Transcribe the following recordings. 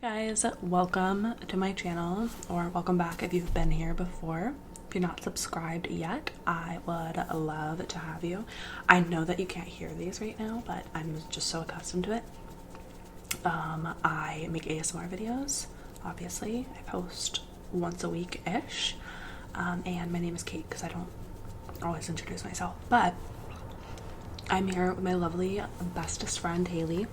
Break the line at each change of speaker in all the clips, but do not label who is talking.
Guys, welcome to my channel, or welcome back if you've been here before. If you're not subscribed yet, I would love to have you. I know that you can't hear these right now, but I'm just so accustomed to it. I make ASMR videos, obviously. I post once a week-ish, and my name is Kate because I don't always introduce myself, but I'm here with my lovely bestest friend, Haley.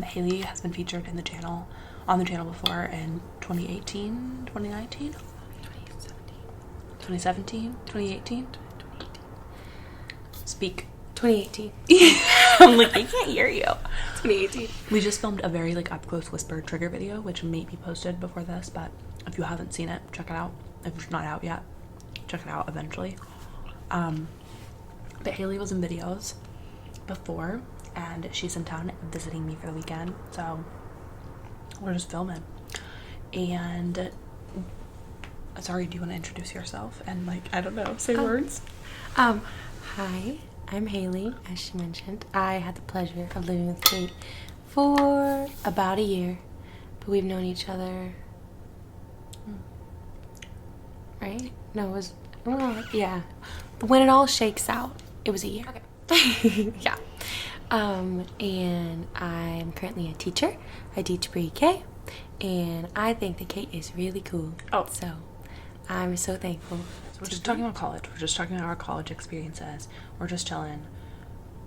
Haley has been featured in the channel, on the channel before in 2018, 2019, 2017, 2018. Speak.
2018.
I'm like, I can't hear you.
2018.
We just filmed a very up close whisper trigger video, which may be posted before this, but if you haven't seen it, check it out. If it's not out yet, check it out eventually. But Haley was in videos before, and she's in town visiting me for the weekend, so we're just filming. And sorry, do you want to introduce yourself and I don't know, say words?
Hi, I'm Haley, as she mentioned. I had the pleasure of living with Kate for about a year, but we've known each other, right? No, it was, well, yeah. But when it all shakes out, it was a year. Okay. Yeah. And I'm currently a teacher. I teach pre-K, and I think that Kate is really cool.
Oh.
So I'm so thankful.
So we're just talking about college. We're just talking about our college experiences. We're just chilling.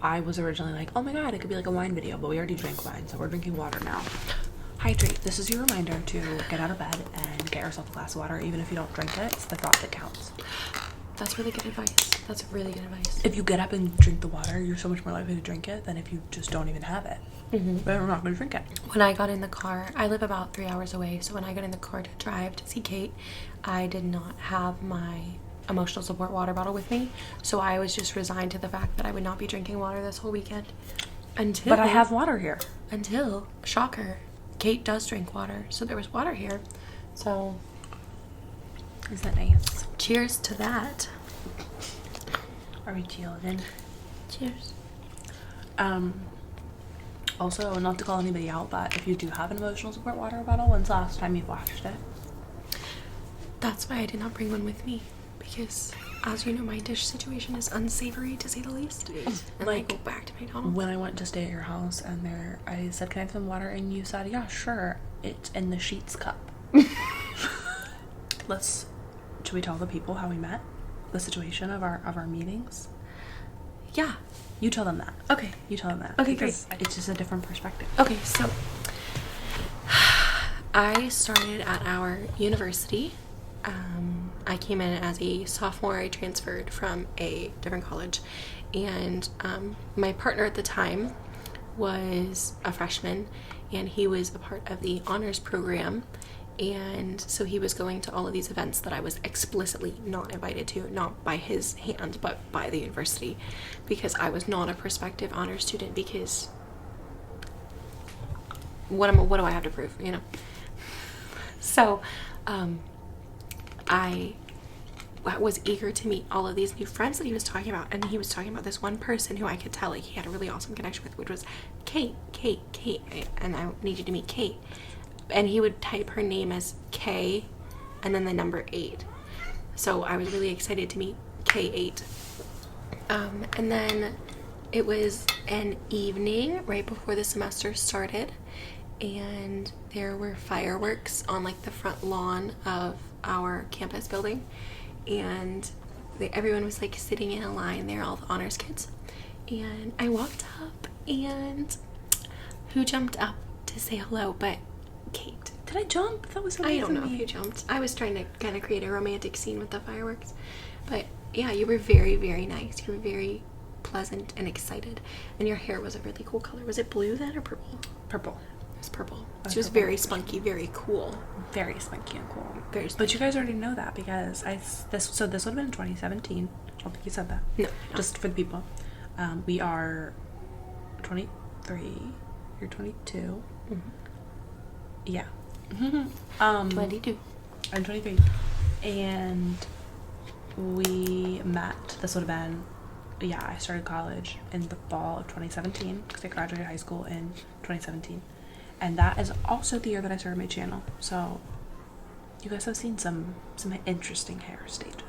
I was originally like, oh my god, it could be like a wine video, but we already drank wine, so we're drinking water now. Hydrate. This is your reminder to get out of bed and get yourself a glass of water, even if you don't drink it. It's the thought that counts.
That's really good advice. That's really good advice.
If you get up and drink the water, you're so much more likely to drink it than if you just don't even have it. But we're not going to drink it.
When I got in the car, I live about 3 hours away, so when I got in the car to drive to see Kate, I did not have my emotional support water bottle with me, so I was just resigned to the fact that I would not be drinking water this whole weekend.
But I have water here.
Until, shocker, Kate does drink water, so there was water here. So,
Is that nice?
cheers to that.
Are we chilling?
Cheers.
Also, not to call anybody out, but if you do have an emotional support water bottle, when's the last time you flashed it?
That's why I did not bring one with me, because as you know, my dish situation is unsavory to say the least. And I go back to McDonald's.
When I went to stay at your house and I said, can I have some water? And you said, yeah, sure. It's in the Sheets cup. Should we tell the people how we met? The situation of our meetings?
Yeah.
You tell them that.
Okay.
You tell them that.
Okay,
because it's just a different perspective.
Okay, so I started at our university. I came in as a sophomore. I transferred from a different college, and my partner at the time was a freshman, and he was a part of the honors program, and so he was going to all of these events that I was explicitly not invited to, not by his hand, but by the university, because I was not a prospective honor student, because what do I have to prove, you know? So, I was eager to meet all of these new friends that he was talking about, and he was talking about this one person who I could tell he had a really awesome connection with, which was Kate, and I need you to meet Kate. And he would type her name as K and then the number 8. So I was really excited to meet K8. And then it was an evening right before the semester started, and there were fireworks on the front lawn of our campus building, and everyone was sitting in a line there, all the honors kids. And I walked up, and who jumped up to say hello but Kate.
Did I jump? That was
I don't know if you jumped. I was trying to kind of create a romantic scene with the fireworks. But yeah, you were very, very nice. You were very pleasant and excited. And your hair was a really cool color. Was it blue then or purple?
Purple.
It was purple. She was very spunky, very cool.
Very spunky and cool.
Very spunky.
But you guys already know that because this would have been 2017. I don't think you said that.
No.
Just for the people. We are 23. You're 22.
Mm-hmm.
Yeah.
22.
I'm 23. And we met, this would have been, I started college in the fall of 2017 because I graduated high school in 2017. And that is also the year that I started my channel. So you guys have seen some interesting hair stages.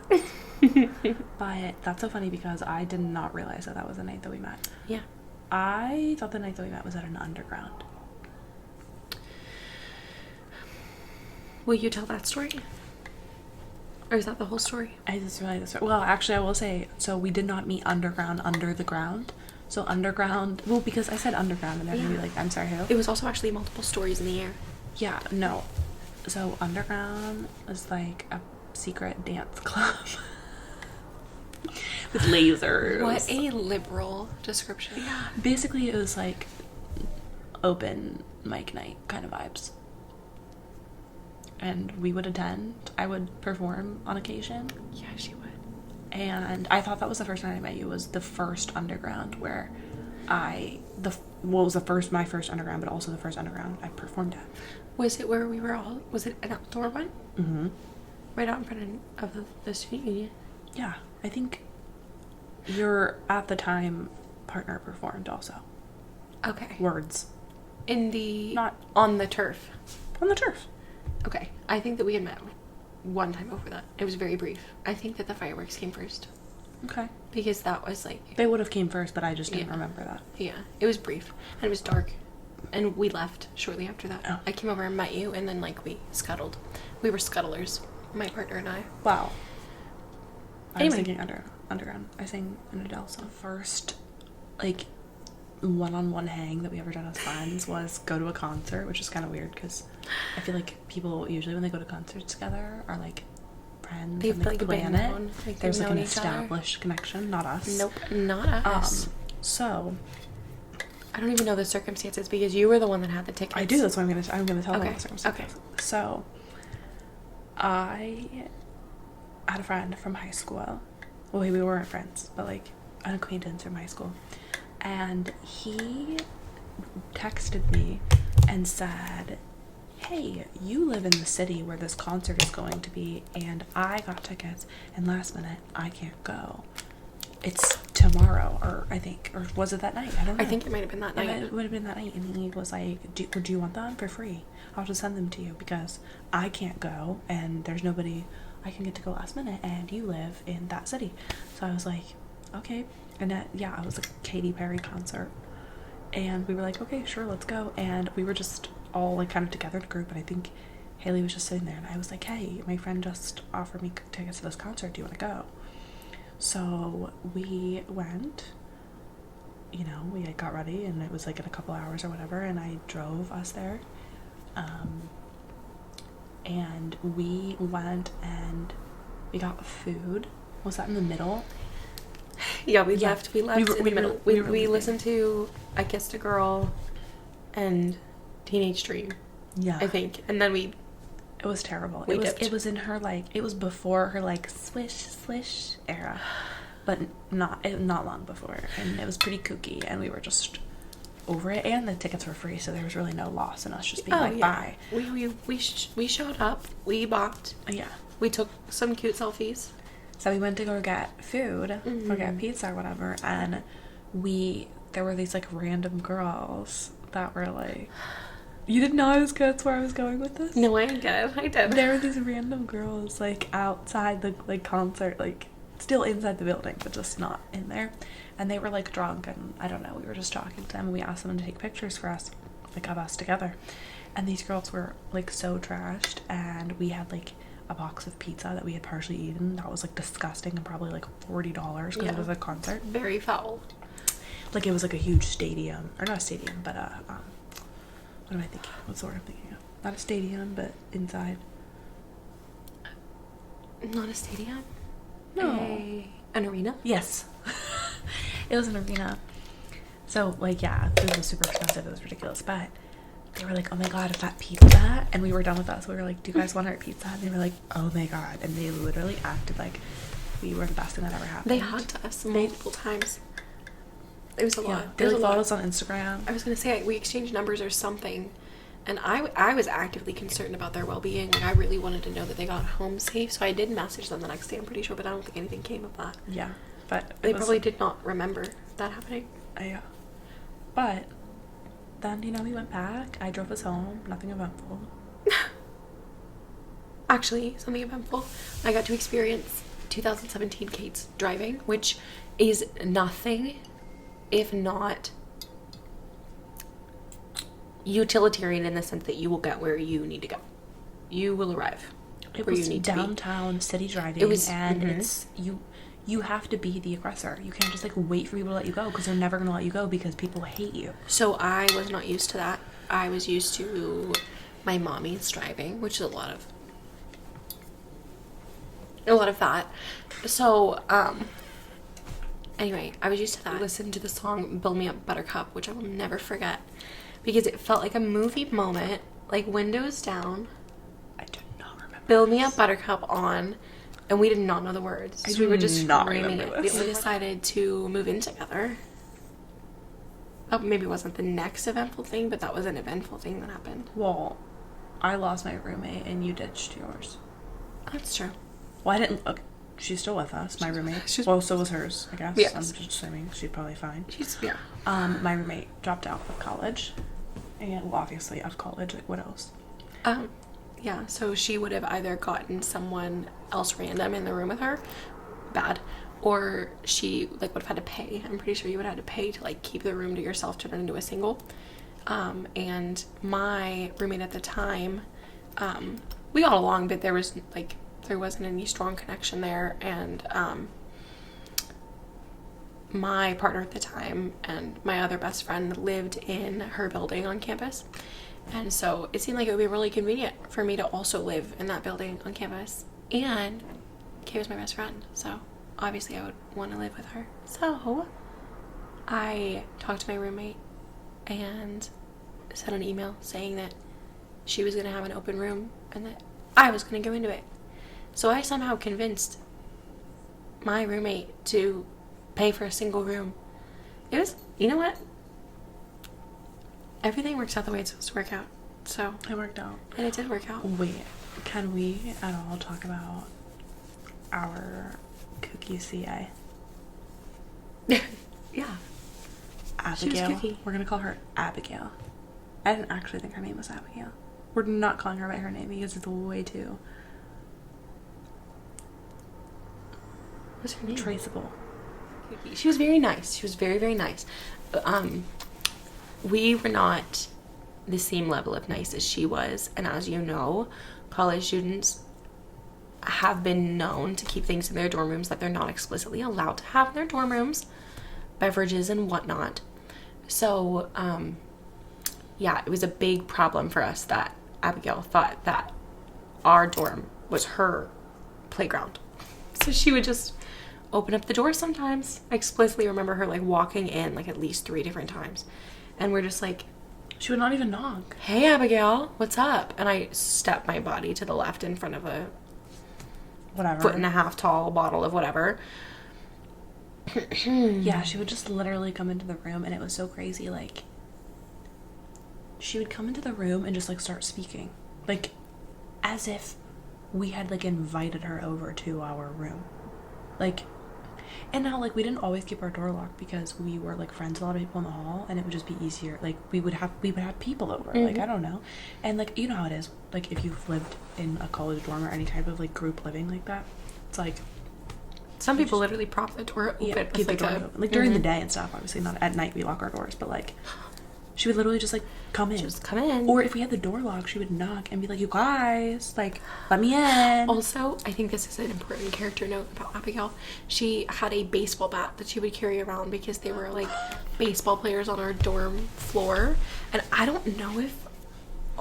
But that's so funny because I did not realize that was the night that we met.
Yeah.
I thought the night that we met was at an underground.
Will you tell that story? Or is that the whole story?
I just realized this. Well, actually, I will say, so we did not meet underground, under the ground. So underground, well, because I said underground and they're gonna be like, I'm sorry, who?
It was also actually multiple stories in the air.
Yeah, no. So underground is like a secret dance club. With lasers.
What a liberal description.
Yeah. Basically, it was like open mic night kind of vibes. And we would attend. I would perform on occasion.
Yeah, she would.
And I thought that was the first night I met you, was the first underground where my first underground, but also the first underground I performed at.
Was it where we were all, was it an outdoor one?
Mm-hmm.
Right out in front of the student union?
Yeah, I think your, at the time, partner performed also.
Okay.
Words.
Not on the turf.
On the turf.
Okay. I think that we had met one time over that. It was very brief. I think that the fireworks came first.
Okay.
Because that was like...
They would have came first, but I just didn't remember that.
Yeah. It was brief. And it was dark. And we left shortly after that.
Oh.
I came over and met you, and then like we scuttled. We were scuttlers, my partner and I.
Wow. I was
Anyway.
thinking underground. I sang an Adele song. First, like, one-on-one hang that we ever done as friends was go to a concert, which is kind of weird because I feel like people usually when they go to concerts together are like friends.
They've
and, like,
been
plan
known,
it.
like,
There's
they've
like an
known each other.
established connection, not us.
Nope, not us.
So
I don't even know the circumstances because you were the one that had the tickets.
I do. That's what I'm gonna tell
Okay.
them the circumstances.
Okay.
So I had a friend from high school. Well, we weren't friends, but like an acquaintance from high school. And he texted me and said, hey, you live in the city where this concert is going to be, and I got tickets, and last minute, I can't go. It's tomorrow, or I think, or was it that night? I don't know.
I think it might have been that night.
It would have been that night, and he was like, do you want them for free? I'll just send them to you, because I can't go, and there's nobody I can get to go last minute, and you live in that city. So I was like, okay. And it was a Katy Perry concert. And we were like, okay, sure, let's go. And we were just all like kind of together in a group. And I think Haley was just sitting there. And I was like, hey, my friend just offered me tickets to this concert. Do you want to go? So we went. You know, we got ready. And it was like in a couple hours or whatever. And I drove us there. And we went and we got food. Was that in the middle?
Yeah, we left in the middle. We
were
listened to I Kissed a Girl and Teenage Dream.
Yeah.
I think. And then it
was terrible.
We
it
dipped.
was in her like, it was before her like swish swish era. But not long before. And it was pretty kooky and we were just over it, and the tickets were free, so there was really no loss in us just being bye.
We showed up, we bopped.
Yeah.
We took some cute selfies.
So we went to go get food, or get pizza or whatever, and there were these like random girls that were like, you didn't know I was good, that's where I was going with this?
No, I did.
There were these random girls like outside the like concert, like still inside the building, but just not in there. And they were like drunk, and I don't know, we were just talking to them, and we asked them to take pictures for us, like of us together. And these girls were like so trashed, and we had like a box of pizza that we had partially eaten that was like disgusting and probably like $40 because it was a concert.
Very foul.
Like it was like a huge stadium, or not a stadium, but what am I thinking? What's the word I'm thinking of? Not a stadium, but inside.
Not a stadium?
No.
An arena?
Yes. It was an arena. So like, yeah, it was super expensive, it was ridiculous, but they were like, oh my god, is that pizza? And we were done with us. We were like, do you guys want our pizza? And they were like, oh my god. And they literally acted like we were the best thing that ever happened.
They hugged us multiple times. It was a lot.
They like followed us on Instagram.
I was gonna say we exchanged numbers or something, and I was actively concerned about their well-being. Like, I really wanted to know that they got home safe, so I did message them the next day, I'm pretty sure, but I don't think anything came of that.
Yeah, but
they probably did not remember that happening.
Yeah, but then, you know, we went back. I drove us home. Nothing eventful.
Actually, something eventful. I got to experience 2017 Kate's driving, which is nothing if not utilitarian in the sense that you will get where you need to go. You will arrive
It
where
was
you need to be.
downtown city driving,
It was-
and
mhm.
it's you have to be the aggressor. You can't just like wait for people to let you go, because they're never gonna let you go because people hate you.
So I was not used to that. I was used to my mommy's driving, which is a lot of that. So, anyway, I was used to that. I listened to the song Build Me Up Buttercup, which I will never forget, because it felt like a movie moment, like windows down,
I do not remember.
Build Me Up Buttercup on, and we did not know the words.
I
So we were
do
just
not
screaming
remember
it.
this.
We decided to move in together. Oh, maybe it wasn't the next eventful thing, but that was an eventful thing that happened.
Well, I lost my roommate and you ditched yours.
That's true.
Well, I didn't. Okay, she's still with us, my roommate.
she's-
Well, so was hers, I guess.
Yes.
I'm just assuming she's probably fine.
Yeah.
My roommate dropped out of college, and well, obviously out of college. Like, what else?
Yeah, so she would have either gotten someone else random in the room with her, bad, or she like would have had to pay. I'm pretty sure you would have had to pay to like keep the room to yourself to turn into a single. And my roommate at the time, we got along, but there wasn't any strong connection there, and my partner at the time and my other best friend lived in her building on campus. And so it seemed like it would be really convenient for me to also live in that building on campus. And Kay was my best friend, so obviously I would want to live with her. So I talked to my roommate and sent an email saying that she was going to have an open room and that I was going to go into it. So I somehow convinced my roommate to pay for a single room. It was, you know what? Everything works out the way it's supposed to work out. So,
It worked out.
and it did work out.
Wait, can we at all talk about our kooky CA?
Yeah.
Abigail.
kooky.
We're gonna call her Abigail. I didn't actually think her name was Abigail. We're not calling her by her name because it's way too
What's her name?
traceable.
She was very nice. She was very, very nice. We were not the same level of nice as she was. And as you know, college students have been known to keep things in their dorm rooms that they're not explicitly allowed to have in their dorm rooms, beverages and whatnot. So, yeah, it was a big problem for us that Abigail thought that our dorm was her playground. So she would just open up the door sometimes. I explicitly remember her like walking in like at least 3 different times. And we're just like,
She would not even knock.
hey Abigail, what's up? And I stepped my body to the left in front of a
Whatever.
1.5 foot tall bottle of whatever.
Yeah, she would just literally come into the room, and it was so crazy. Like, she would come into the room and just like start speaking, like as if we had like invited her over to our room. Like, and now like we didn't always keep our door locked because we were like friends with a lot of people in the hall, and it would just be easier. Like we would have people over. Like, I don't know, and like you know how it is. Like if you've lived in a college dorm or any type of like group living like that, it's like
Some people literally prop the door open.
keep
with,
the
like,
door
a-
open. Like during the day and stuff. Obviously not at night. We lock our doors, but like she would literally just like come in.
Just come in.
Or if we had the door locked, she would knock and be like, "You guys, like, let me in."
Also, I think this is an important character note about Abigail. She had a baseball bat that she would carry around because they were like baseball players on our dorm floor. And I don't know if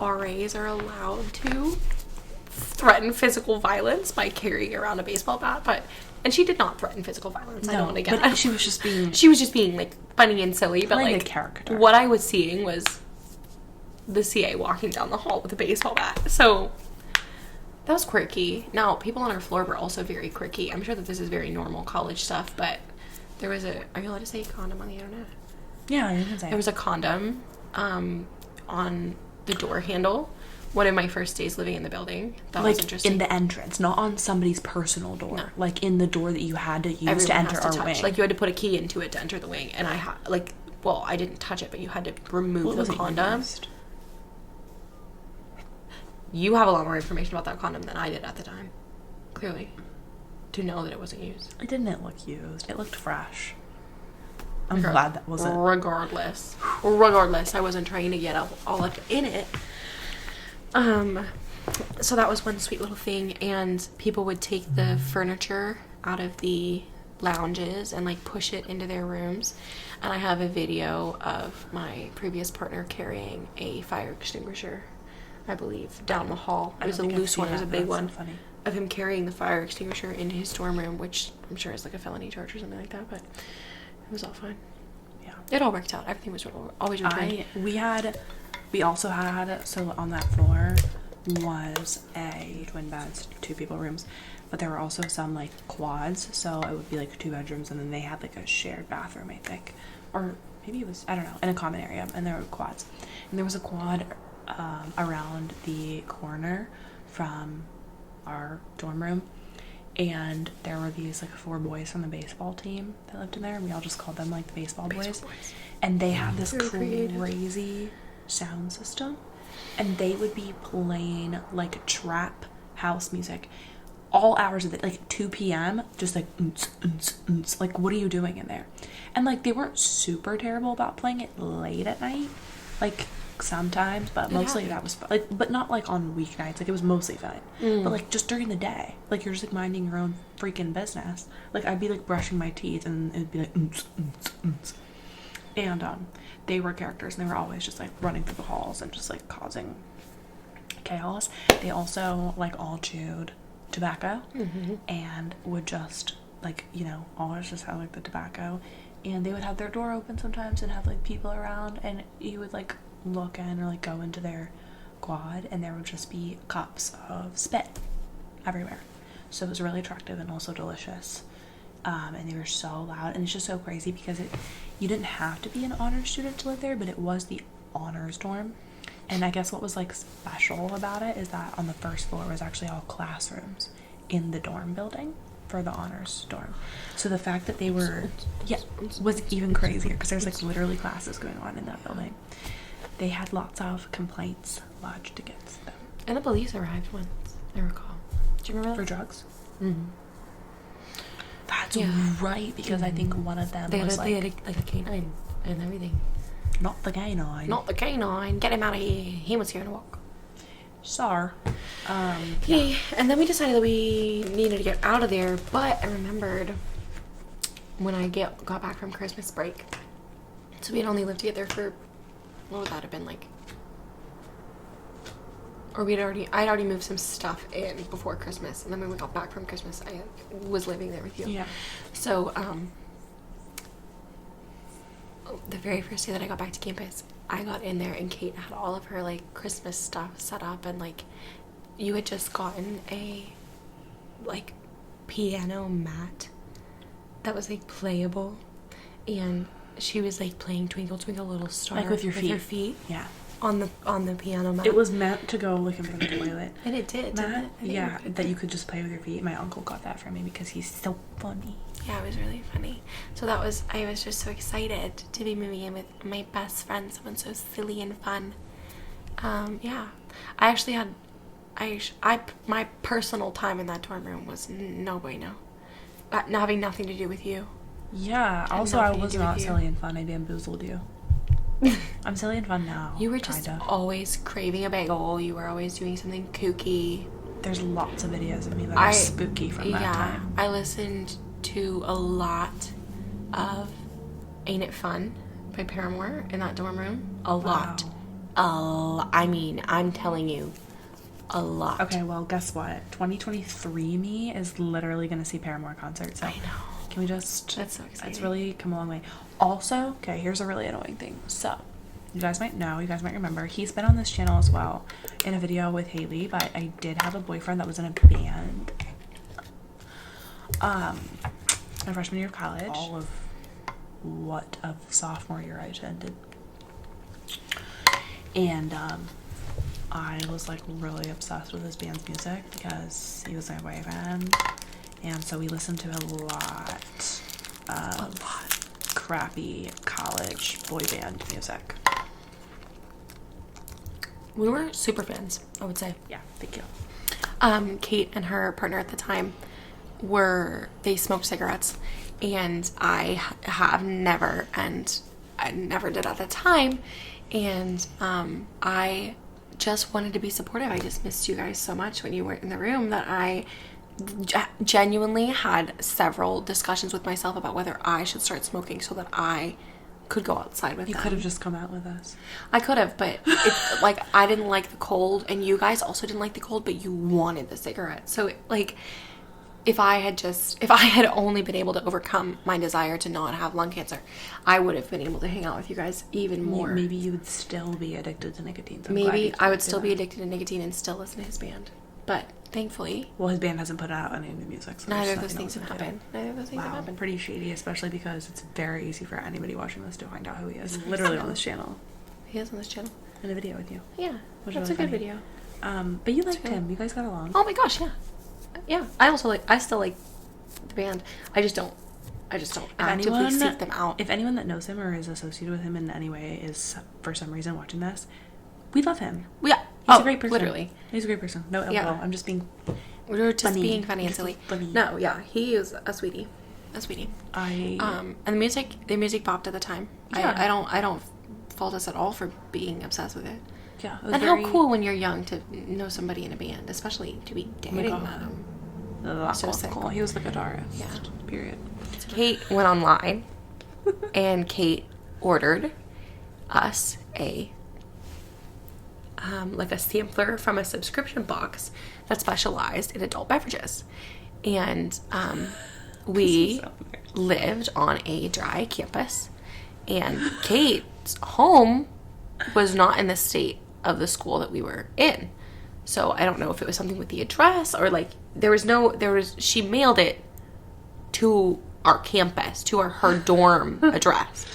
RAs are allowed to threaten physical violence by carrying around a baseball bat, and she did not threaten physical violence. I don't want to get
but she was just being
she was just being like funny and silly, but
playing
like
a character.
what I was seeing was the CA walking down the hall with a baseball bat. So that was quirky. Now, people on our floor were also very quirky. I'm sure that this is very normal college stuff, but there was a, are you allowed to say condom on the internet?
Yeah, you can say.
There was a condom on the door handle. One of my first days living in the building. That was
like
interesting.
in the entrance, not on somebody's personal door.
No.
Like in the door that you had to use
Everyone
to enter
has to
our
touch.
wing.
Like you had to put a key into it to enter the wing, and I like well, I didn't touch it, but you had to remove
What was
the
it
condom.
used?
You have a lot more information about that condom than I did at the time, clearly, to know that it wasn't used.
It didn't look used. It looked fresh. I'm
Regard-
glad that wasn't.
Regardless, I wasn't trying to get all up in it. So that was one sweet little thing, and people would take the furniture out of the lounges and like push it into their rooms. And I have a video of my previous partner carrying a fire extinguisher, I believe, down the hall. It was a loose one, it was a big one.
So funny.
Of him carrying the fire extinguisher in his dorm room, which I'm sure is like a felony charge or something like that, but it was all fine.
Yeah.
It all worked out. Everything was always returned.
We also had, so on that floor was a twin beds, 2 people rooms, but there were also some like quads, so it would be like 2 bedrooms, and then they had like a shared bathroom, I think, or maybe it was, I don't know, in a common area, and there were quads. And there was a quad around the corner from our dorm room, and there were these like 4 boys from the baseball team that lived in there, and we all just called them like the baseball boys. And they had this crazy sound system, and they would be playing like trap house music all hours of the like 2 p.m. just like like, what are you doing in there? And like they weren't super terrible about playing it late at night, like sometimes, but mostly that was like, but not like on weeknights, like it was mostly fine. But like just during the day, like you're just like minding your own freaking business. Like I'd be like brushing my teeth and it'd be like and they were characters, and they were always just like running through the halls and just like causing chaos. They also like all chewed tobacco and would just like, you know, always just have like the tobacco, and they would have their door open sometimes and have like people around, and you would like look in or like go into their quad, and there would just be cups of spit everywhere. So it was really attractive and also delicious. And they were so loud, and it's just so crazy because you didn't have to be an honors student to live there, but it was the honors dorm. And I guess what was like special about it is that on the first floor was actually all classrooms in the dorm building for the honors dorm. So the fact that they were, was even crazier because there's like literally classes going on in that building. They had lots of complaints lodged against them.
And the police arrived once, I recall. Do you remember that?
For drugs?
Mm-hmm.
That's right, because I think one of them
They
was
had a canine and everything.
not the canine.
Not the canine. Get him out of here. He was here to walk.
Sar.
Yeah. And then we decided that we needed to get out of there, but I remembered when I got back from Christmas break. So we had only lived together for, what would that have been like? Or I'd already moved some stuff in before Christmas, and then when we got back from Christmas, I was living there with you.
Yeah.
So, the very first day that I got back to campus, I got in there and Kate had all of her like Christmas stuff set up, and like you had just gotten a like piano mat that was like playable, and she was like playing Twinkle Twinkle Little Star
Like with your feet.
her feet
Yeah.
on the piano mat.
It was meant to go like in front of the toilet.
And it did. didn't
Mat,
it? I think
yeah,
it did.
that you could just play with your feet. My uncle got that for me because he's so funny.
Yeah, it was really funny. So I was just so excited to be moving in with my best friend, someone so silly and fun. Yeah. I actually had, my personal time in that dorm room was no bueno. Having nothing to do with you.
Yeah,
Had
also I
nothing to
was
do
not
with you.
silly and fun. I bamboozled you. I'm silly and fun now.
You were just
kinda.
always craving a bagel. You were always doing something kooky.
There's lots of videos of me that are spooky from that time.
I listened to a lot of Ain't It Fun by Paramore in that dorm room. A lot. I mean, I'm telling you, a lot.
Okay, well, guess what? 2023 me is literally going to see Paramore concert. So
I know.
can we just...
That's so exciting.
It's really come a long way. Also, okay, here's a really annoying thing. So, you guys might know, you guys might remember, he's been on this channel as well in a video with Haley, but I did have a boyfriend that was in a band. My freshman year of college. All of what of sophomore year I attended. And, I was like really obsessed with this band's music because he was my boyfriend, and so we listened to a lot of crappy college boy band music.
We were super fans, I would say.
Yeah, thank you.
Kate and her partner at the time they smoked cigarettes, and I have never, and I never did at the time, and I just wanted to be supportive. I just missed you guys so much when you were in the room that I genuinely had several discussions with myself about whether I should start smoking so that I could go outside with them.
You could have just come out with us.
I could have, but it's like I didn't like the cold, and you guys also didn't like the cold, but you wanted the cigarette. So like, if I had only been able to overcome my desire to not have lung cancer, I would have been able to hang out with you guys even more.
Maybe you would still be addicted to nicotine. So
Maybe I would still be addicted to nicotine and still listen to his band. But thankfully,
well, his band hasn't put out any new music. So
neither of those things have happened. Neither of those things have happened.
Pretty shady, especially because it's very easy for anybody watching this to find out who he is. Literally on this channel.
He is on this channel.
In a video with you.
Yeah,
Which
that's
was
a good
funny.
video.
But you liked him. You guys got along.
Oh my gosh, yeah. Yeah, I still like the band. I just don't actively seek them out.
If anyone that knows him or is associated with him in any way is for some reason watching this, we love him.
Yeah.
He's a great person.
Literally.
He's a great person. No ill will. I'm just being
We're just
funny.
being funny and silly.
Funny.
No, yeah, he is a sweetie. A sweetie. And the music popped at the time.
Yeah.
I don't fault us at all for being obsessed with it.
Yeah. It was
And
very,
how cool when you're young to know somebody in a band, especially to be dating
God.
them.
That
So
was
sick.
cool. He was the guitarist.
Yeah.
Period.
Kate went online and Kate ordered us a sampler from a subscription box that specialized in adult beverages. And we lived on a dry campus, and Kate's home was not in the state of the school that we were in. So I don't know if it was something with the address or like she mailed it to our campus, to her dorm address.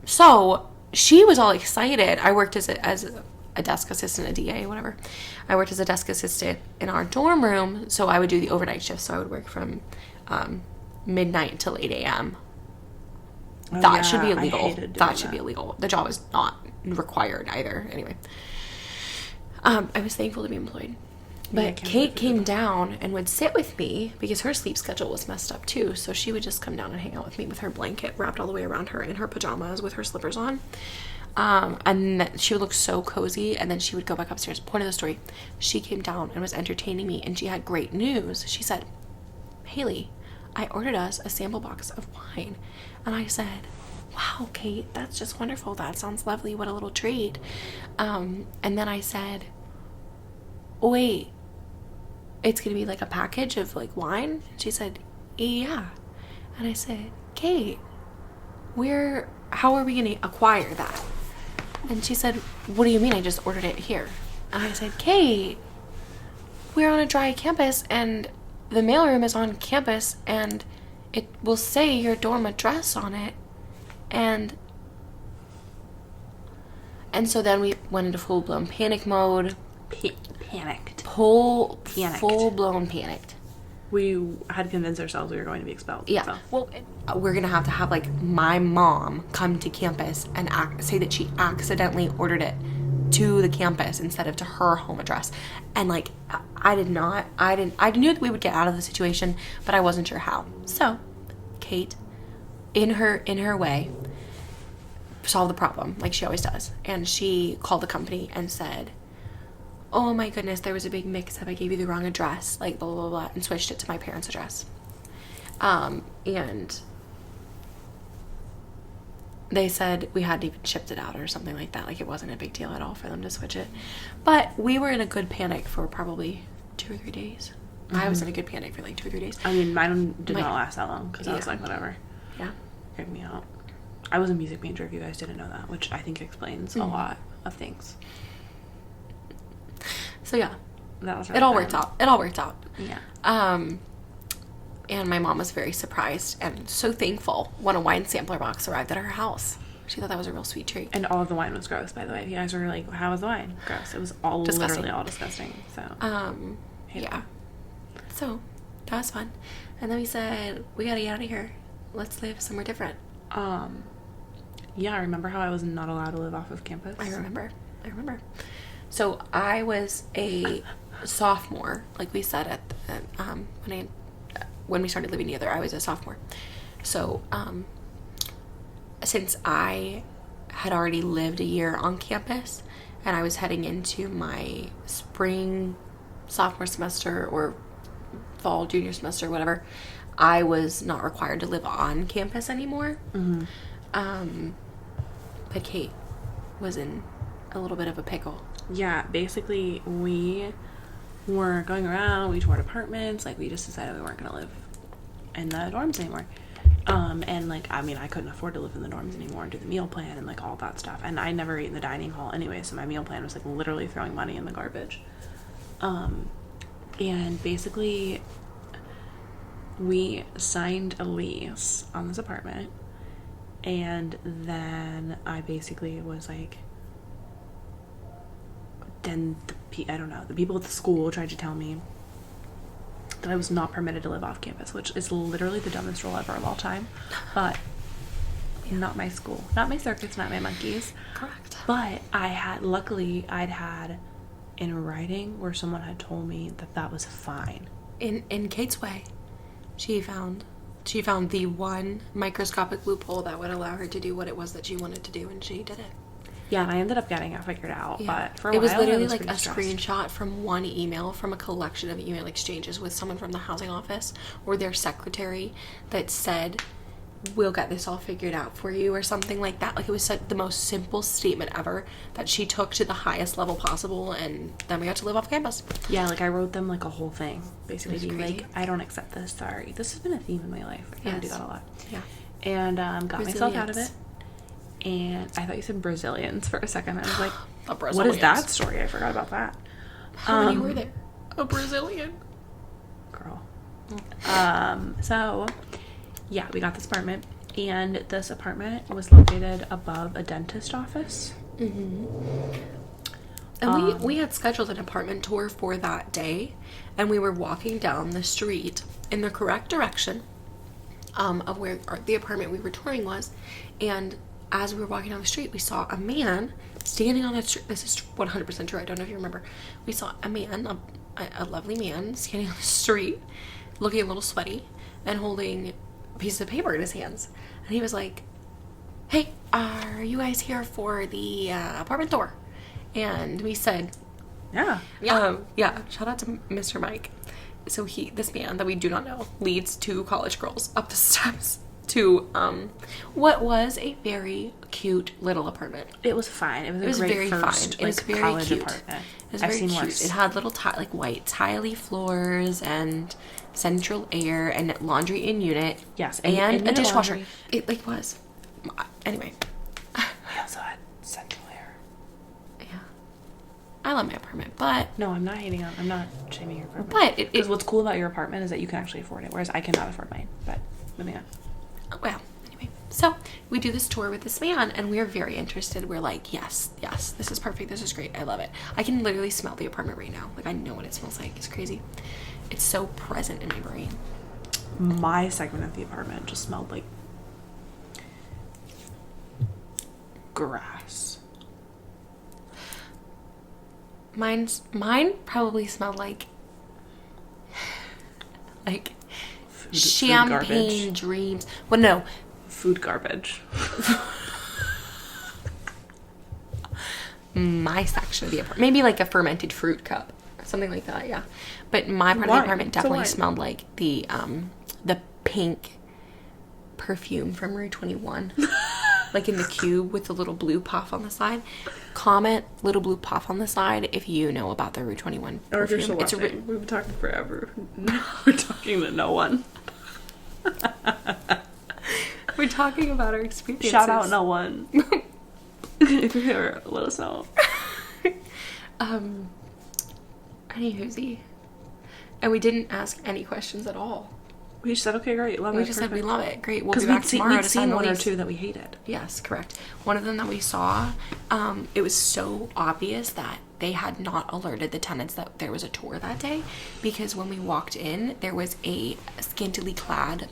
So she was all excited. I worked as a desk assistant, a DA, whatever. I worked as a desk assistant in our dorm room, so I would do the overnight shift. So I would work from midnight till 8 a.m. That should be illegal. That should be illegal. The job is not required either. Anyway, I was thankful to be employed. But Kate came down and would sit with me because her sleep schedule was messed up too. So she would just come down and hang out with me with her blanket wrapped all the way around her in her pajamas with her slippers on. And she would look so cozy, and then she would go back upstairs. Point of the story, she came down and was entertaining me, and she had great news. She said, "Haley, I ordered us a sample box of wine." And I said, "Wow, Kate, that's just wonderful. That sounds lovely. What a little treat." And then I said, "Wait, it's gonna be like a package of like wine?" She said, "Yeah." And I said, "Kate, how are we gonna acquire that?" And she said, "What do you mean? I just ordered it here." And I said, "Kate, we're on a dry campus, and the mailroom is on campus, and it will say your dorm address on it." And so then we went into full-blown panic mode.
Panicked.
Full-blown panicked.
We had to convince ourselves we were going to be expelled.
Yeah.
So.
Well, we're going to have like my mom come to campus and say that she accidentally ordered it to the campus instead of to her home address. And like, I knew that we would get out of the situation, but I wasn't sure how. So Kate, in her way, solved the problem like she always does. And she called the company and said, "Oh my goodness, there was a big mix-up. I gave you the wrong address, like blah, blah, blah," and switched it to my parents' address. And they said we hadn't even shipped it out or something like that. Like, it wasn't a big deal at all for them to switch it. But we were in a good panic for probably 2 or 3 days. Mm-hmm. I was in a good panic for like 2 or 3 days.
I mean, mine did not last that long because I was
Yeah.
like, whatever.
Yeah.
Freak me out. I was a music major, if you guys didn't know that, which I think explains a lot of things.
So yeah,
That was
it all worked out. It all worked out.
Yeah.
And my mom was very surprised and so thankful when a wine sampler box arrived at her house. She thought that was a real sweet treat.
And all of the wine was gross, by the way. If you guys were like, how was the wine? Gross. It was all
Disgusting.
literally all disgusting. So
Yeah. So that was fun. And then we said, we gotta get out of here. let's live somewhere different.
Yeah, remember how I was not allowed to live off of campus?
I remember. So I was a sophomore, like we said at the, when we started living together, I was a sophomore. So since I had already lived a year on campus and I was heading into my spring sophomore semester or fall junior semester, whatever, I was not required to live on campus anymore. But Kate was in a little bit of a pickle.
Yeah, basically we were going around, we toured apartments, like we just decided we weren't gonna live in the dorms anymore. And like, I mean, I couldn't afford to live in the dorms anymore and do the meal plan and like all that stuff. And I never ate in the dining hall anyway, so my meal plan was like literally throwing money in the garbage. And basically we signed a lease on this apartment, and then I basically was like, then I don't know, the people at the school tried to tell me that I was not permitted to live off campus, which is literally the dumbest rule ever of all time. But not my school, not my circus, not my monkeys.
Correct.
But luckily I'd had in writing where someone had told me that that was fine.
In Kate's way, she found the one microscopic loophole that would allow her to do what it was that she wanted to do, and she did it.
Yeah, and I ended up getting it figured out.
Yeah.
But for a
it was
while,
literally
I was
like a
pretty stressed.
screenshot from one email from a collection of email exchanges with someone from the housing office or their secretary that said, "We'll get this all figured out for you," or something like that. Like, it was the most simple statement ever that she took to the highest level possible, and then we got to live off campus.
Yeah, like I wrote them like a whole thing, basically being
crazy.
like, I don't accept this, sorry. This has been a theme in my life. I do
Yes.
that a lot.
Yeah.
And got myself out of it.
Resilience.
And I thought you said Brazilians for a second. I was like,
A
what is
Brazilians.
that story? I forgot about that.
How many were there? A Brazilian.
Girl. So, yeah, we got this apartment. And this apartment was located above a dentist office.
And we had scheduled an apartment tour for that day, and we were walking down the street in the correct direction of where the apartment we were touring was. And as we were walking down the street, we saw a man standing on the street. This is 100% true. I don't know if you remember. We saw a man, a lovely man, standing on the street, looking a little sweaty, and holding a piece of paper in his hands. And he was like, "Hey, are you guys here for the apartment tour?" And we said,
Yeah.
yeah. Shout out to Mr. Mike. So this man that we do not know, leads two college girls up the steps to what was a very cute little apartment.
It was fine. It was
It was
a great
very
first,
fine. It was very
college
cute.
apartment.
It was
I've
very
seen
cute.
worse.
It had little white tiley floors and central air and laundry in unit.
Yes,
and
and
a dishwasher.
laundry.
It was. Anyway.
We also had central air.
Yeah. I love my apartment, but
No, I'm not hating on. I'm not shaming your apartment.
But
because what's cool about your apartment is that you can actually afford it, whereas I cannot afford mine. But moving on.
well, anyway. So we do this tour with this man, and we're very interested. We're like, yes, this is perfect. This is great. I love it. I can literally smell the apartment right now. Like, I know what it smells like. It's crazy. It's so present in my brain.
My segment of the apartment just smelled like grass.
Mine probably smelled like
Food
champagne
garbage.
dreams. Well, no,
Food garbage.
my section of the apartment, maybe like a fermented fruit cup, something like that. Yeah, but my part of the
Wine.
apartment
It's a
definitely
wine.
smelled like the pink perfume from Rue 21. Like in the cube with the little blue puff on the side. Comment little blue puff on the side if you know about the Rue 21 perfume.
Or if you're still
It's
watching. We've been talking forever. We're talking to no one.
we're talking about our experiences.
Shout out no one. If you're here, let us know.
Anywhoosy. And we didn't ask any questions at all.
We just said, okay, great, love it.
We just said we love it. Great. We'll
Because
be back tomorrow
we'd
to sign
seen
the
one or
lease.
two that we hated.
Yes, correct. One of them that we saw, it was so obvious that they had not alerted the tenants that there was a tour that day, because when we walked in, there was a scantily clad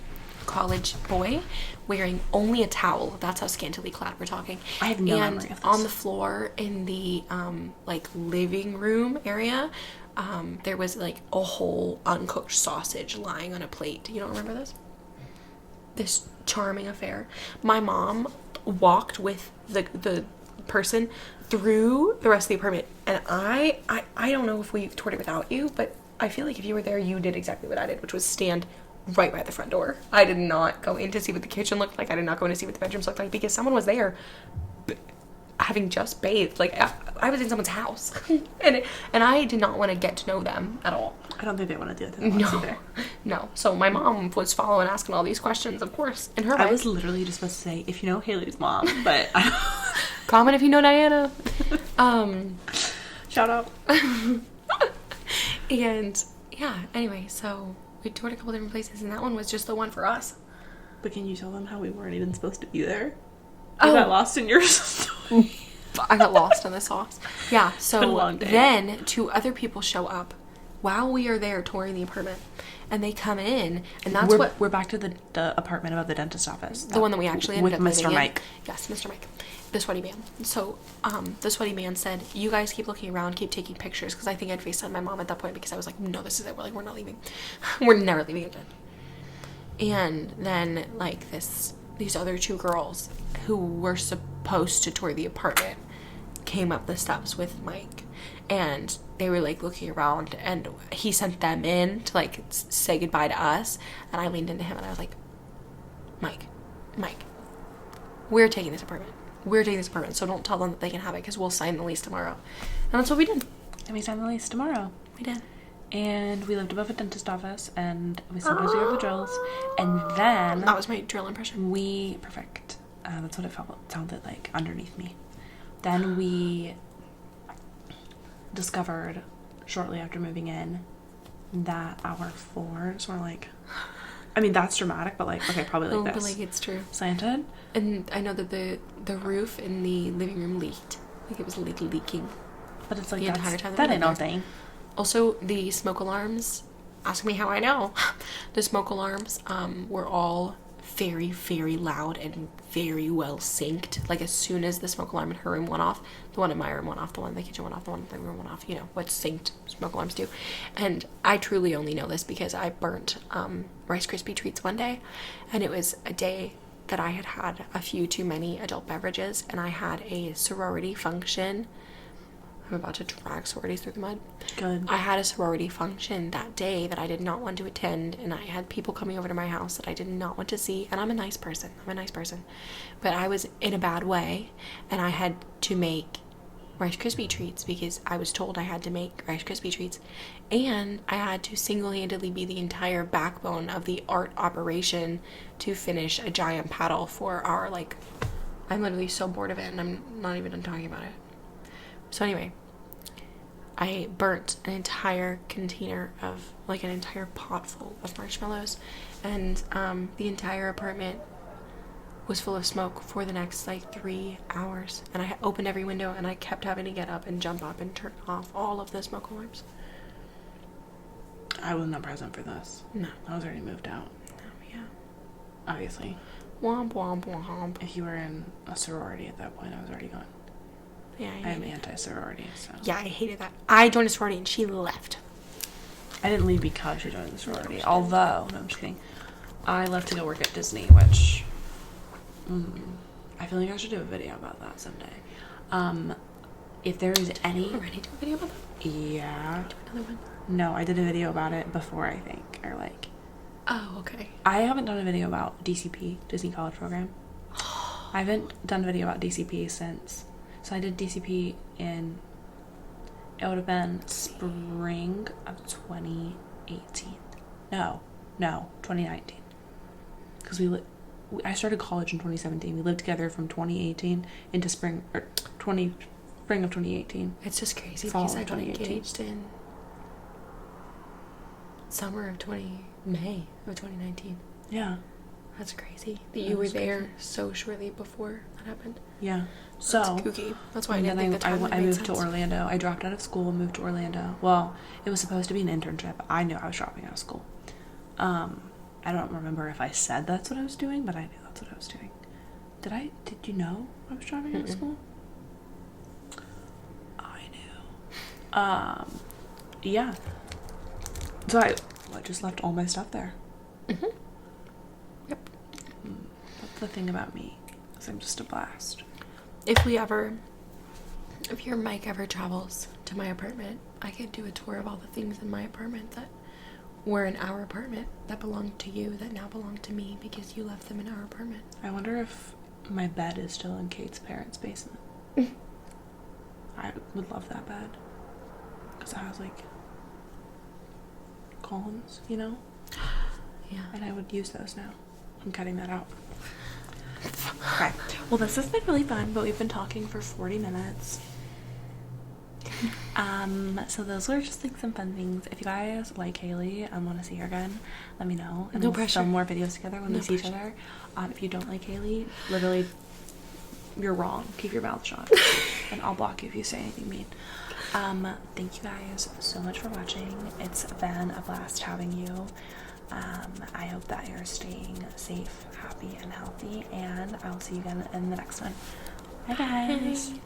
college boy wearing only a towel. That's how scantily clad we're talking.
I have no
and
memory of this.
on the floor in the like living room area, there was like a whole uncooked sausage lying on a plate. You don't remember this? This charming affair. My mom walked with the person through the rest of the apartment, and I don't know if we toured it without you, but I feel like if you were there, you did exactly what I did, which was stand right by the front door. I did not go in to see what the kitchen looked like. I did not go in to see what the bedrooms looked like, because someone was there having just bathed. Like, I was in someone's house and I did not want to get to know them at all.
I don't think they want to do it to them either.
No. So my mom was following, asking all these questions, of course, in her
I
mind.
was literally just supposed to say, if you know Haley's mom, but I
Comment if you know Diana.
shout out.
And yeah, anyway, so we toured a couple different places, and that one was just the one for us.
But can you tell them how we weren't even supposed to be there?
Oh.
I got lost in your story.
I got lost in the sauce. Yeah,
Been a
so
long day.
then two other people show up while we are there touring the apartment, and they come in, and that's
We're back to the apartment above the dentist office.
the one that we actually ended
with
up
Mr.
living in.
Mike.
Yes, Mr. Mike, the sweaty man. So the sweaty man said, "You guys keep looking around, keep taking pictures," because I think I'd FaceTime my mom at that point, because I was like, "No, this is it. We're not leaving. We're never leaving again." And then like these other two girls who were supposed to tour the apartment came up the steps with Mike, and they were like looking around, and he sent them in to like say goodbye to us, and I leaned into him and I was like, Mike, we're taking this apartment, so don't tell them that they can have it, because we'll sign the lease tomorrow. And that's what we did.
And we signed the lease tomorrow.
We did.
And we lived above a dentist office, and we supposed to go to the drills, and then
That was my drill impression.
perfect. That's what it sounded like underneath me. Then we discovered shortly after moving in that our floors were like, I mean, that's dramatic, but like, okay, probably like
Oh,
this.
but like it's true.
Slanted.
And I know that the roof in the living room leaked. Like it was leaking.
But it's like,
The
that's,
entire time
that
we
ain't
lived
no
there.
thing.
Also, the smoke alarms, ask me how I know. The smoke alarms were all very, very loud and very well synced. Like as soon as the smoke alarm in her room went off, the one in my room went off, the one in the kitchen went off, the one in the room went off, you know, what synced smoke alarms do. And I truly only know this because I burnt Rice Krispie treats one day, and it was a day that I had a few too many adult beverages, and I had a sorority function. I'm about to drag sororities through the mud.
Good.
I had a sorority function that day that I did not want to attend, and I had people coming over to my house that I did not want to see, and I'm a nice person. But I was in a bad way, and I had to make Rice Krispie treats because I was told I had to make Rice Krispie treats, and I had to single-handedly be the entire backbone of the art operation to finish a giant paddle for our, like, I'm literally so bored of it, and I'm not even done talking about it. So anyway, I burnt an entire container of, like an entire pot full of marshmallows, and the entire apartment was full of smoke for the next like 3 hours, and I opened every window, and I kept having to get up and jump up and turn off all of the smoke alarms.
I was not present for this.
No.
I was already moved out,
Yeah.
obviously.
Womp womp womp.
If you were in a sorority at that point, I was already gone.
Yeah,
I am anti-sorority, so.
yeah, I hated that. I joined a sorority and she left.
I didn't leave because she joined the sorority. Although, no, I'm just kidding. I left to go work at Disney, which I feel like I should do a video about that someday. If there is any,
Already do a video about that?
yeah,
Another one?
no, I did a video about it before, I think, or like,
Oh, okay.
I haven't done a video about DCP, Disney College Program. I haven't done a video about DCP since, so I did DCP in, it would have been spring of 2018. No, 2019. Because I started college in 2017. We lived together from 2018 into spring of 2018.
It's just crazy
Fall
because
of
I got
2018.
engaged in May of 2019.
Yeah,
That's crazy that you were
That's
there
crazy.
so shortly before that happened.
yeah. So
That's kooky. That's why I
and
didn't
then
think the timeline
I
made
moved to
sense.
Orlando. I dropped out of school, moved to Orlando. Well, it was supposed to be an internship. I knew I was dropping out of school. I don't remember if I said that's what I was doing, but I knew that's what I was doing. Did you know I was driving out of school? I knew. Yeah. So I just left all my stuff there.
Mm-hmm. Yep.
That's the thing about me, is I'm just a blast.
If your mic ever travels to my apartment, I could do a tour of all the things in my apartment that were in our apartment that belonged to you that now belong to me because you left them in our apartment.
I wonder if my bed is still in Kate's parents' basement. I would love that bed. Because it has, like, columns, you know?
Yeah.
And I would use those now. I'm cutting that out. Okay. Well, this has been really fun, but we've been talking for 40 minutes. So those were just like some fun things. If you guys like Haley and want to see her again, let me know. And
No
we'll
pressure.
film more videos together when
No
we see each
pressure.
other. If you don't like Haley, literally, you're wrong. Keep your mouth shut. And I'll block you if you say anything mean. Thank you guys so much for watching. It's been a blast having you. I hope that you're staying safe, happy, and healthy, and I'll see you again in the next one. Bye guys.
Bye.